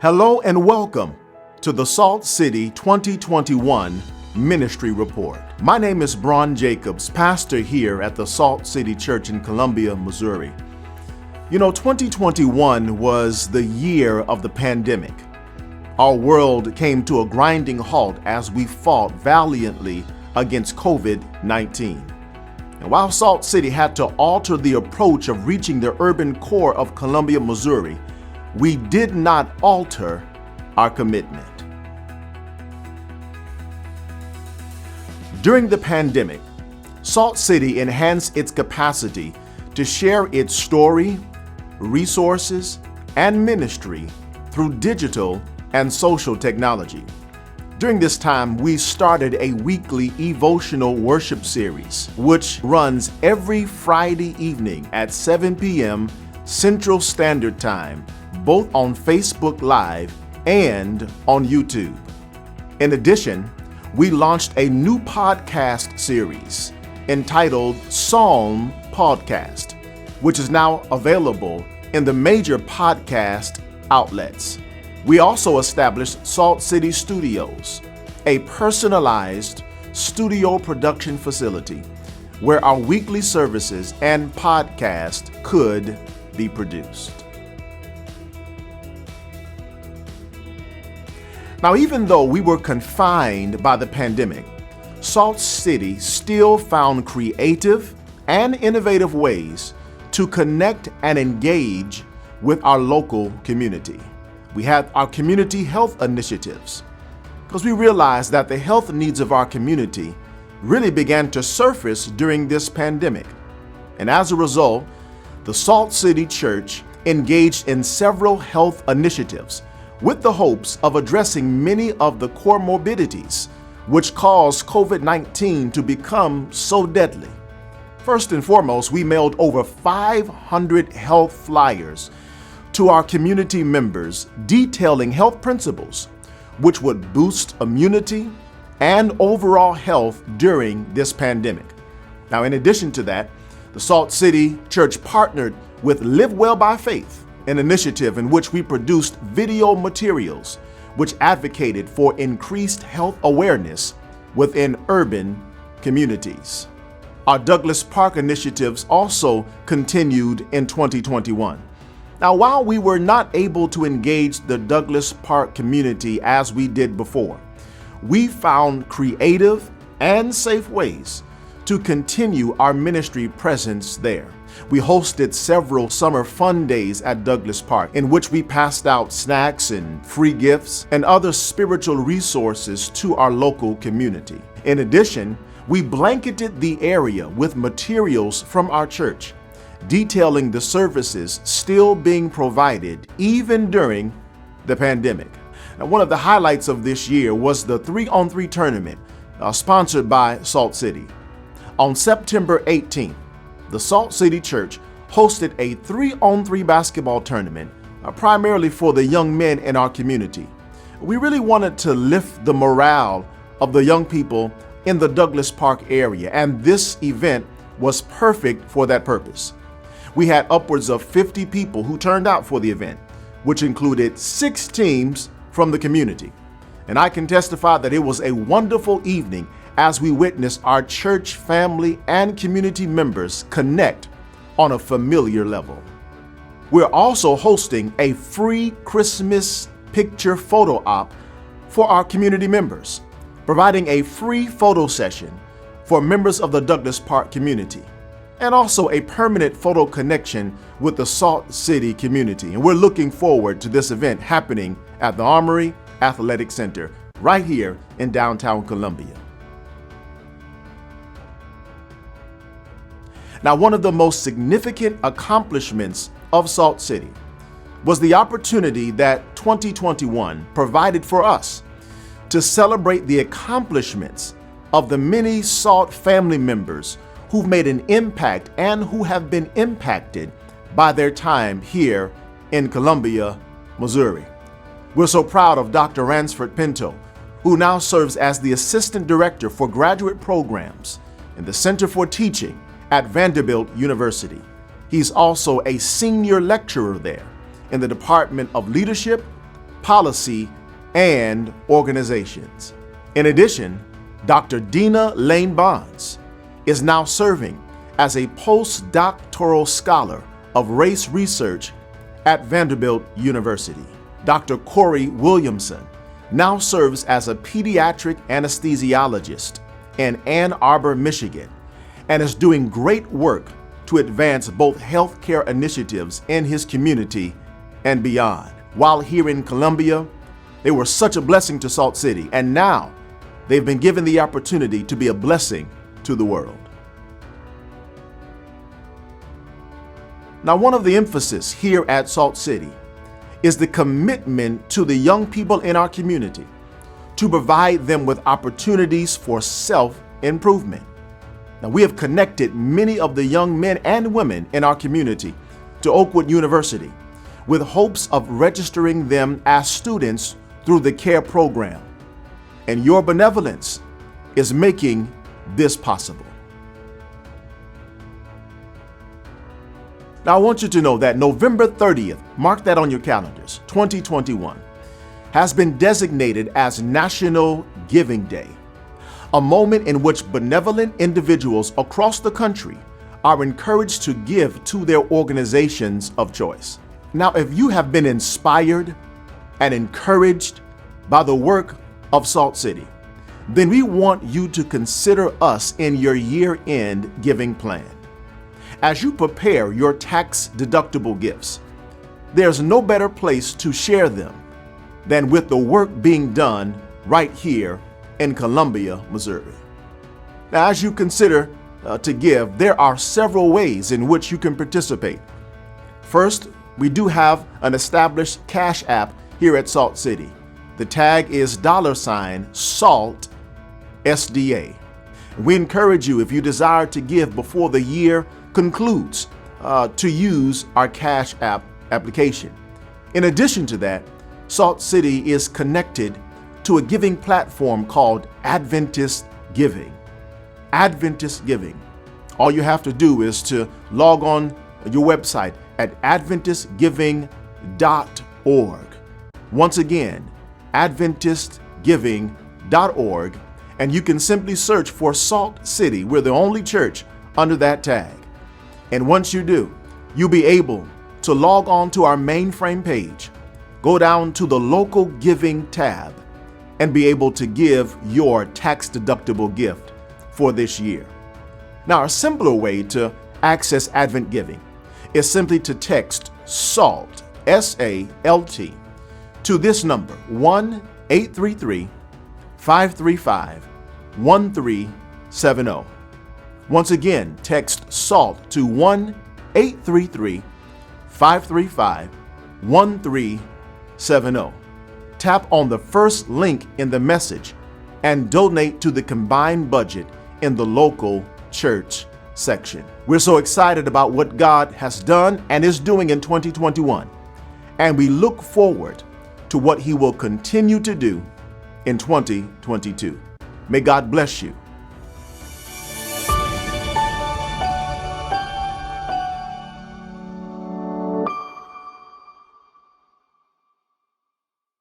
Hello and welcome to the Salt City 2021 Ministry Report. My name is Bron Jacobs, pastor here at the Salt City Church in Columbia, Missouri. 2021 was the year of the pandemic. Our world came to a grinding halt as we fought valiantly against COVID-19. And while Salt City had to alter the approach of reaching the urban core of Columbia, Missouri, we did not alter our commitment. During the pandemic, Salt City enhanced its capacity to share its story, resources, and ministry through digital and social technology. During this time, we started a weekly devotional worship series, which runs every Friday evening at 7 p.m. Central Standard Time, both on Facebook Live and on YouTube. In addition, we launched a new podcast series entitled Psalm Podcast, which is now available in the major podcast outlets. We also established Salt City Studios, a personalized studio production facility where our weekly services and podcast could be produced. Now, even though we were confined by the pandemic, Salt City still found creative and innovative ways to connect and engage with our local community. We had our community health initiatives because we realized that the health needs of our community really began to surface during this pandemic. And as a result, the Salt City Church engaged in several health initiatives with the hopes of addressing many of the comorbidities which caused COVID-19 to become so deadly. First and foremost, we mailed over 500 health flyers to our community members detailing health principles which would boost immunity and overall health during this pandemic. Now, in addition to that, the Salt City Church partnered with Live Well by Faith, an initiative in which we produced video materials which advocated for increased health awareness within urban communities. Our Douglas Park initiatives also continued in 2021. Now, while we were not able to engage the Douglas Park community as we did before, we found creative and safe ways to continue our ministry presence there. We hosted several summer fun days at Douglas Park in which we passed out snacks and free gifts and other spiritual resources to our local community. In addition, we blanketed the area with materials from our church, detailing the services still being provided even during the pandemic. Now, one of the highlights of this year was the 3-on-3 tournament sponsored by Salt City. On September 18th, the Salt City Church hosted a 3-on-3 basketball tournament, primarily for the young men in our community. We really wanted to lift the morale of the young people in the Douglas Park area, and this event was perfect for that purpose. We had upwards of 50 people who turned out for the event, which included 6 teams from the community. And I can testify that it was a wonderful evening as we witnessed our church family and community members connect on a familiar level. We're also hosting a free Christmas picture photo op for our community members, providing a free photo session for members of the Douglas Park community, and also a permanent photo connection with the Salt City community. And we're looking forward to this event happening at the Armory Athletic Center right here in downtown Columbia. Now, one of the most significant accomplishments of Salt City was the opportunity that 2021 provided for us to celebrate the accomplishments of the many Salt family members who've made an impact and who have been impacted by their time here in Columbia, Missouri. We're so proud of Dr. Ransford Pinto, who now serves as the Assistant Director for Graduate Programs in the Center for Teaching at Vanderbilt University. He's also a senior lecturer there in the Department of Leadership, policy and organizations. In addition, Dr. Dina Lane Bonds is now serving as a postdoctoral scholar of race research at Vanderbilt University. Dr. Corey Williamson now serves as a pediatric anesthesiologist in Ann Arbor, Michigan, and is doing great work to advance both healthcare initiatives in his community and beyond. While here in Columbia, they were such a blessing to Salt City, and now they've been given the opportunity to be a blessing to the world. Now, one of the emphasis here at Salt City is the commitment to the young people in our community to provide them with opportunities for self-improvement. Now, we have connected many of the young men and women in our community to Oakwood University with hopes of registering them as students through the CARE program. And your benevolence is making this possible. Now, I want you to know that November 30th, mark that on your calendars, 2021, has been designated as National Giving Day, a moment in which benevolent individuals across the country are encouraged to give to their organizations of choice. Now, if you have been inspired and encouraged by the work of Salt City, then we want you to consider us in your year-end giving plan. As you prepare your tax-deductible gifts, there's no better place to share them than with the work being done right here in Columbia, Missouri. Now, as you consider to give, there are several ways in which you can participate. First, we do have an established Cash App here at Salt City. The tag is $SALT SDA. We encourage you, if you desire to give before the year concludes, to use our Cash App application. In addition to that, Salt City is connected to a giving platform called Adventist Giving. Adventist Giving. All you have to do is to log on your website at adventistgiving.org. Once again, adventistgiving.org, and you can simply search for Salt City. We're the only church under that tag. And once you do, you'll be able to log on to our mainframe page, go down to the local giving tab, and be able to give your tax-deductible gift for this year. Now, a simpler way to access Advent Giving is simply to text SALT, S-A-L-T, to this number, 1-833-535-1370. Once again, text SALT to 1-833-535-1370. Tap on the first link in the message and donate to the combined budget in the local church section. We're so excited about what God has done and is doing in 2021, and we look forward to what He will continue to do in 2022. May God bless you